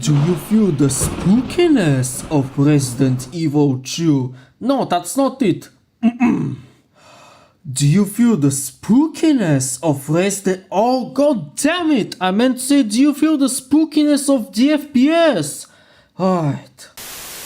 Do you feel the spookiness of Resident Evil 2? No, that's not it. Do you feel the spookiness of Resident... Oh, god damn it! I meant to say, do you feel the spookiness of the FPS? Alright.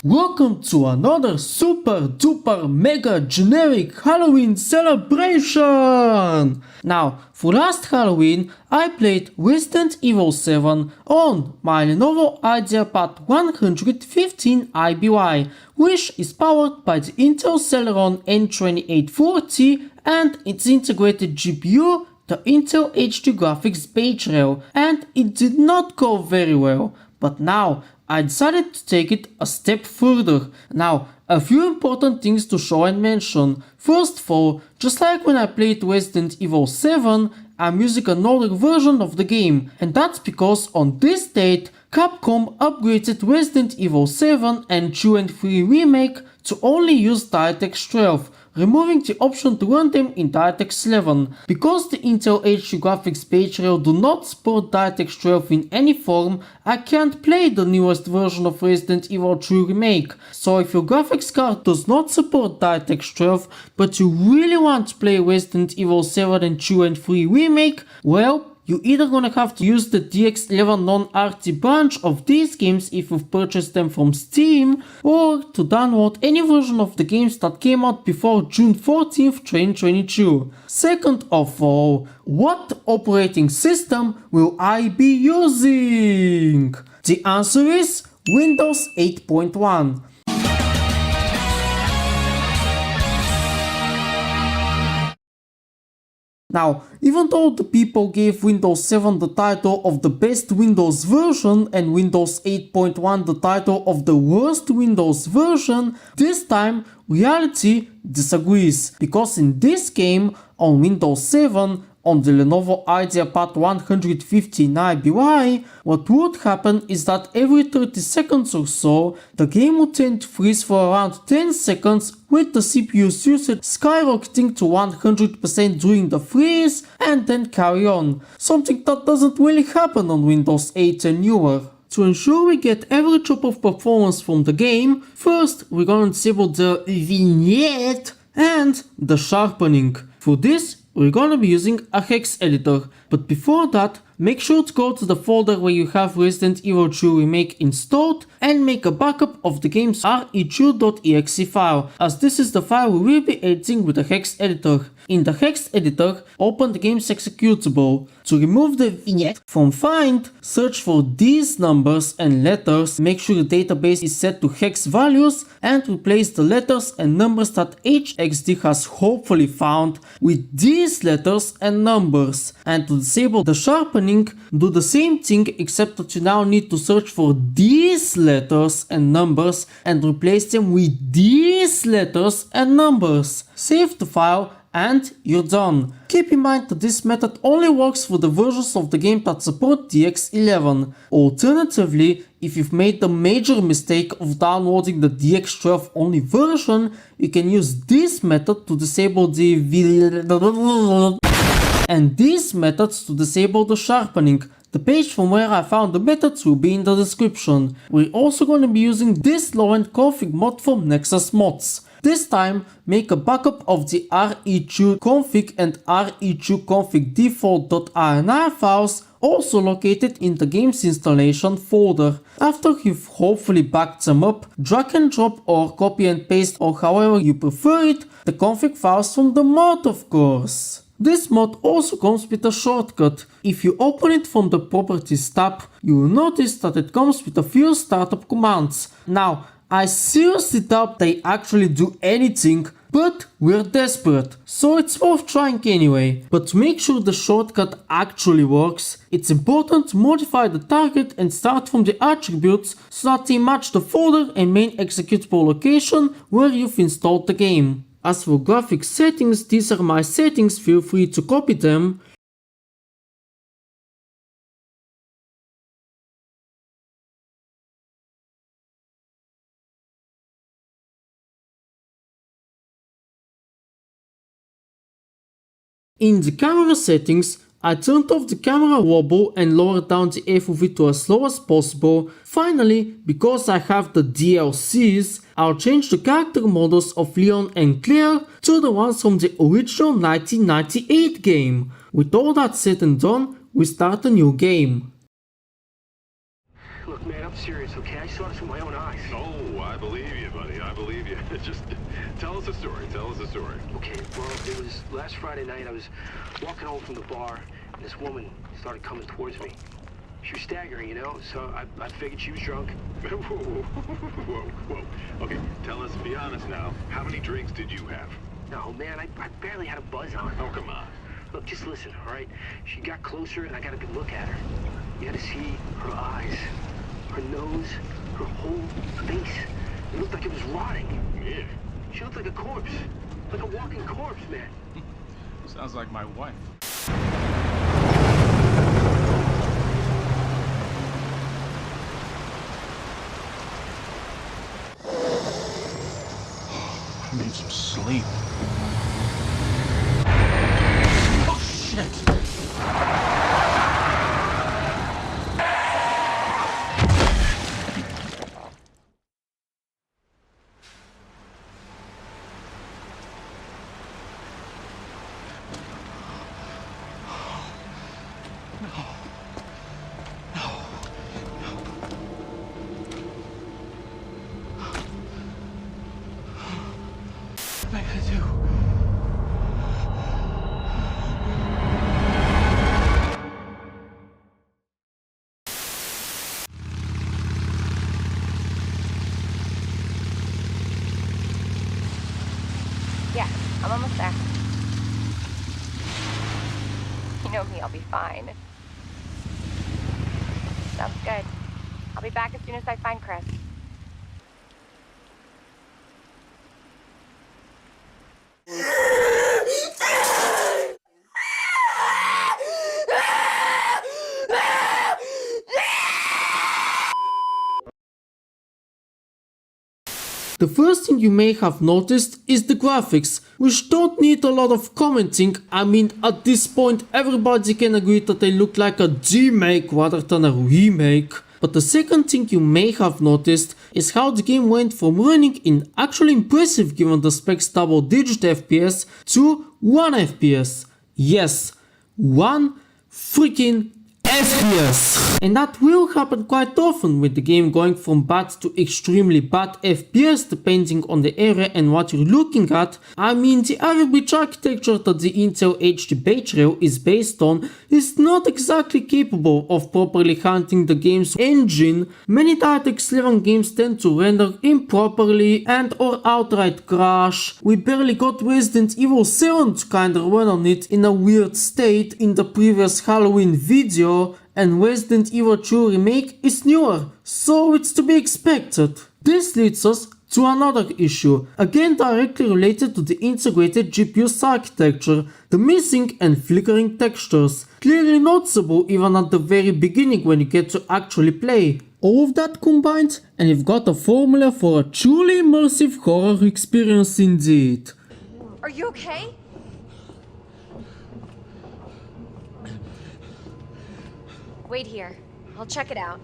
Welcome to another super duper mega generic Halloween celebration! Now, for last Halloween, I played Resident Evil 7 on my Lenovo IdeaPad 115 IBY, which is powered by the Intel Celeron N2840 and its integrated GPU, the Intel HD graphics base rail, and it did not go very well. But now, I decided to take it a step further. Now, a few important things to show and mention. First of all, just like when I played Resident Evil 7, I'm using another version of the game, and that's because on this date, Capcom upgraded Resident Evil 7 and 2 and 3 Remake to only use DirectX 12, removing the option to run them in DirectX 11. Because the Intel HD graphics base rail do not support DirectX 12 in any form, I can't play the newest version of Resident Evil 2 Remake. So if your graphics card does not support DirectX 12, but you really want to play Resident Evil 7 and 2 and 3 Remake, well, you're either gonna have to use the DX11 non-RT branch of these games if you've purchased them from Steam, or to download any version of the games that came out before June 14th, 2022. Second of all, what operating system will I be using? The answer is Windows 8.1. Now, even though the people gave Windows 7 the title of the best Windows version and Windows 8.1 the title of the worst Windows version, this time reality disagrees, because in this game on Windows 7 on the Lenovo IdeaPad 115 IBY, what would happen is that every 30 seconds or so, the game would tend to freeze for around 10 seconds, with the CPU's usage skyrocketing to 100% during the freeze, and then carry on. Something that doesn't really happen on Windows 8 and newer. To ensure we get every drop of performance from the game, first we're gonna disable the vignette and the sharpening. For this, we're gonna be using a hex editor, but before that, make sure to go to the folder where you have Resident Evil 2 Remake installed and make a backup of the game's RE2.exe file, as this is the file we will be editing with the hex editor. In the hex editor, open the game's executable. To remove the vignette from find, search for these numbers and letters, make sure the database is set to hex values, and replace the letters and numbers that HXD has hopefully found with these letters and numbers. And to disable the sharpening, do the same thing, except that you now need to search for these letters and numbers and replace them with these letters and numbers. Save the file and you're done. Keep in mind that this method only works for the versions of the game that support DX11. Alternatively, if you've made the major mistake of downloading the DX12 only version, you can use this method to disable the and these methods to disable the sharpening. The page from where I found the methods will be in the description. We're also going to be using this low-end config mod from Nexus Mods. This time, make a backup of the RE2 config and RE2 config default.ini files, also located in the game's installation folder. After you've hopefully backed them up, drag and drop or copy and paste, or however you prefer it, the config files from the mod, of course. This mod also comes with a shortcut. If you open it from the Properties tab, you will notice that it comes with a few startup commands. Now, I seriously doubt they actually do anything, but we're desperate, so it's worth trying anyway. But to make sure the shortcut actually works, it's important to modify the target and start from the attributes so that they match the folder and main executable location where you've installed the game. As for graphics settings, these are my settings, feel free to copy them. In the camera settings, I turned off the camera wobble and lowered down the FOV to as low as possible. Finally, because I have the DLCs, I'll change the character models of Leon and Claire to the ones from the original 1998 game. With all that said and done, we start a new game. Look, man, I'm serious, okay? I saw this with my own eyes. Oh, I believe you, buddy. I believe you. Just tell us a story. Tell us a story. Okay, well, it was last Friday night. I was walking home from the bar, and this woman started coming towards me. She was staggering, you know, so I figured she was drunk. Whoa. Okay, tell us, be honest now. How many drinks did you have? No, man, I barely had a buzz on. Oh, come on. Look, just listen, all right? She got closer, and I got a good look at her. You had to see her eyes, her nose, her whole face. It looked like it was rotting. Yeah. She looked like a corpse. Like a walking corpse, man. Sounds like my wife. I need some sleep. Oh, shit! What am I gonna do? Yeah, I'm almost there. You know me, I'll be fine. Sounds good. I'll be back as soon as I find Chris. The first thing you may have noticed is the graphics, which don't need a lot of commenting. I mean, at this point everybody can agree that they look like a demake rather than a remake. But the second thing you may have noticed is how the game went from running in actually impressive given the specs double-digit FPS to 1 FPS. Yes, 1 freaking FPS. And that will happen quite often with the game going from bad to extremely bad FPS depending on the area and what you're looking at. I mean, the average architecture that the Intel HD Base Rail is based on is not exactly capable of properly handling the game's engine. Many DirectX 11 games tend to render improperly and or outright crash. We barely got Resident Evil 7 to kinda run on it in a weird state in the previous Halloween video, and Resident Evil 2 Remake is newer, so it's to be expected. This leads us to another issue, again directly related to the integrated GPU's architecture, the missing and flickering textures, clearly noticeable even at the very beginning when you get to actually play. All of that combined, and you've got a formula for a truly immersive horror experience indeed. Are you okay? Wait here. I'll check it out.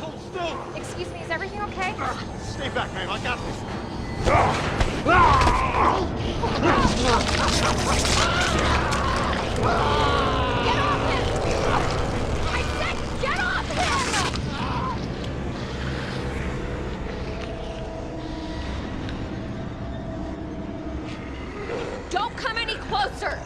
Hold still! Excuse me, is everything okay? Stay back, ma'am. I got this. Get off him! I said get off him! Don't come any closer!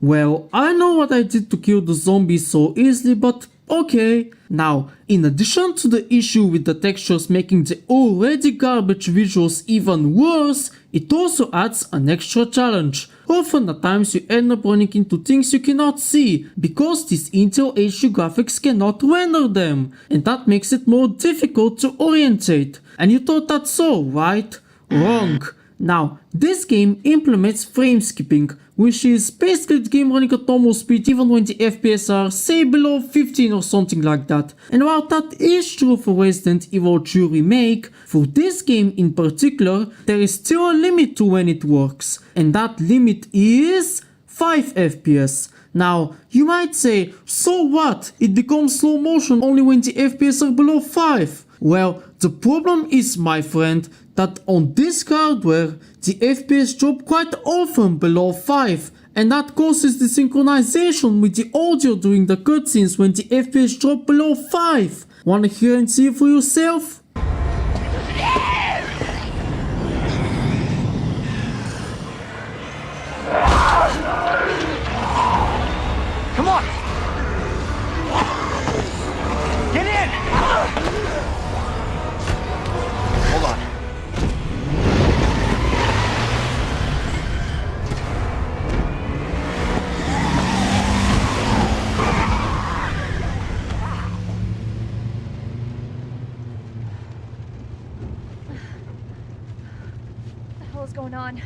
Well, I know what I did to kill the zombies so easily, but okay. Now, in addition to the issue with the textures making the already garbage visuals even worse, it also adds an extra challenge. Often at times you end up running into things you cannot see, because these Intel HD graphics cannot render them, and that makes it more difficult to orientate. And you thought that's so, right? Wrong. Now, this game implements frame skipping, which is basically the game running at normal speed even when the FPS are say below 15 or something like that. And while that is true for Resident Evil 2 Remake, for this game in particular, there is still a limit to when it works, and that limit is 5 FPS. Now, you might say, so what? It becomes slow motion only when the FPS are below 5. Well, the problem is, my friend, that on this hardware, the FPS drop quite often below 5, and that causes the synchronization with the audio during the cutscenes when the FPS drop below 5. Wanna hear and see for yourself? Come on! Get in! Hold on. What the hell is going on?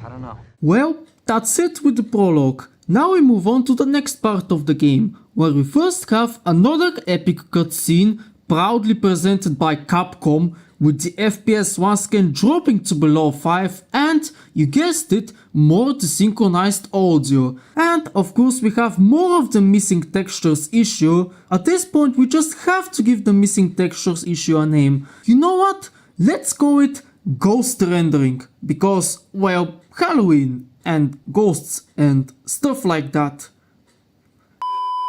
I don't know. Well, that's it with the prologue. Now we move on to the next part of the game, where we first have another epic cutscene proudly presented by Capcom, with the FPS once again dropping to below 5 and, you guessed it, more desynchronized audio. And of course we have more of the missing textures issue. At this point we just have to give the missing textures issue a name. You know what? Let's go with ghost rendering, because, well, Halloween and ghosts and stuff like that.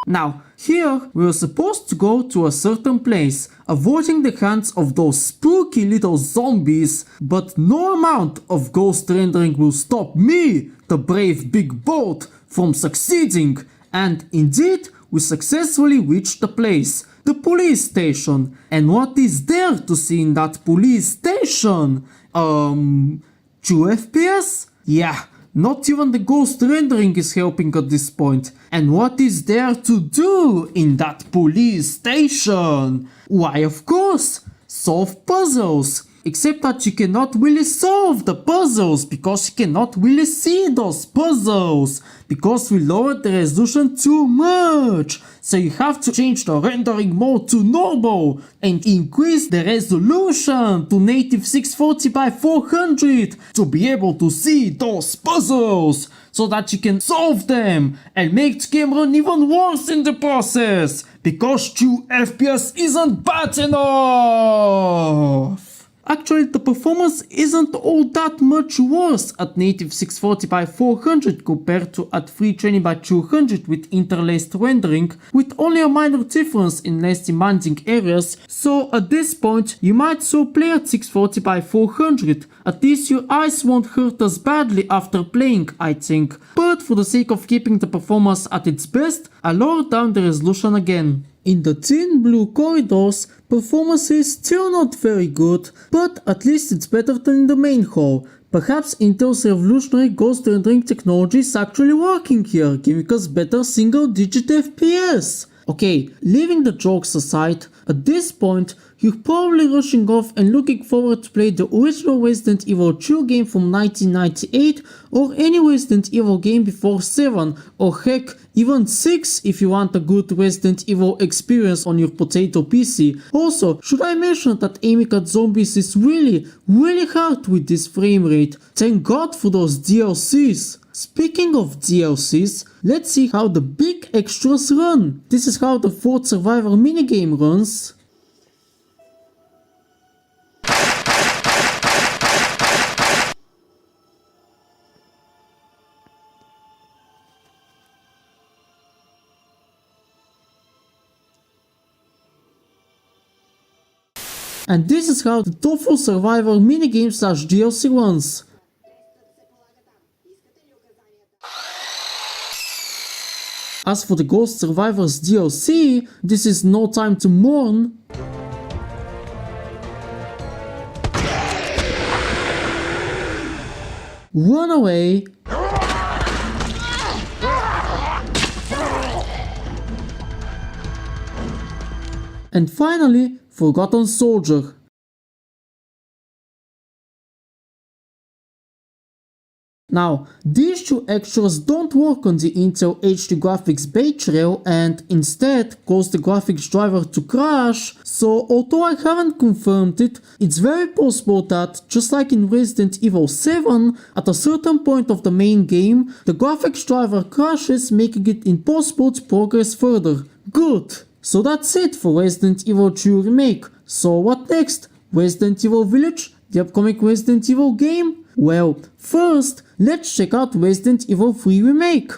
Now, here we are supposed to go to a certain place, avoiding the hands of those spooky little zombies, but no amount of ghost rendering will stop me, the brave big boat, from succeeding. And indeed, we successfully reached the place, the police station. And what is there to see in that police station? 2 FPS? Yeah. Not even the ghost rendering is helping at this point. And what is there to do in that police station? Why, of course, solve puzzles. Except that you cannot really solve the puzzles because you cannot really see those puzzles, because we lowered the resolution too much. So you have to change the rendering mode to normal and increase the resolution to native 640x400 to be able to see those puzzles, so that you can solve them and make the game run even worse in the process, because 2 FPS isn't bad enough. Actually, the performance isn't all that much worse at native 640x400 compared to at 320x200 with interlaced rendering, with only a minor difference in less demanding areas. So at this point, you might so play at 640x400. At least your eyes won't hurt as badly after playing, I think. But for the sake of keeping the performance at its best, I lowered down the resolution again. In the thin blue corridors, performance is still not very good, but at least it's better than in the main hall. Perhaps Intel's revolutionary ghost rendering technology is actually working here, giving us better single-digit FPS. Okay, leaving the jokes aside, at this point, you're probably rushing off and looking forward to play the original Resident Evil 2 game from 1998, or any Resident Evil game before 7, or heck, even 6 if you want a good Resident Evil experience on your potato PC. Also, should I mention that aiming at zombies is really hard with this frame rate? Thank God for those DLCs. Speaking of DLCs, let's see how the big extras run. This is how the 4th Survivor minigame runs. And this is how the Tofu Survivor minigame / DLC runs. As for the Ghost Survivors DLC, this is No Time to Mourn. Run Away. And finally, Forgotten Soldier. Now, these two extras don't work on the Intel HD graphics base rail and instead cause the graphics driver to crash, so although I haven't confirmed it, it's very possible that, just like in Resident Evil 7, at a certain point of the main game, the graphics driver crashes, making it impossible to progress further. Good! So that's it for Resident Evil 2 Remake. So what next? Resident Evil Village? The upcoming Resident Evil game? Well, first, let's check out Resident Evil 3 Remake.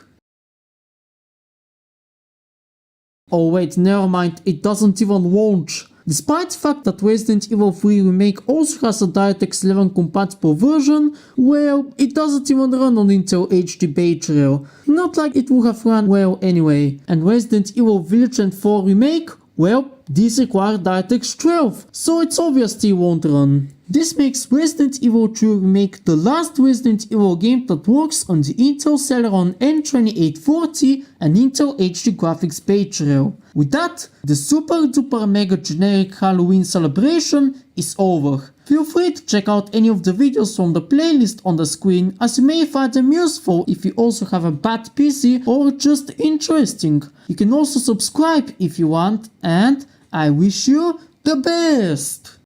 Oh wait, never mind, it doesn't even launch. Despite the fact that Resident Evil 3 Remake also has a DirectX 11 compatible version, well, it doesn't even run on Intel HD base rail. Not like it would have run well anyway. And Resident Evil Village and 4 Remake? Well, these require DirectX 12, so it's obvious they won't run. This makes Resident Evil 2 Remake the last Resident Evil game that works on the Intel Celeron N2840 and Intel HD graphics base rail. With that, the super duper mega generic Halloween celebration is over. Feel free to check out any of the videos from the playlist on the screen, as you may find them useful if you also have a bad PC or just interesting. You can also subscribe if you want, and I wish you the best!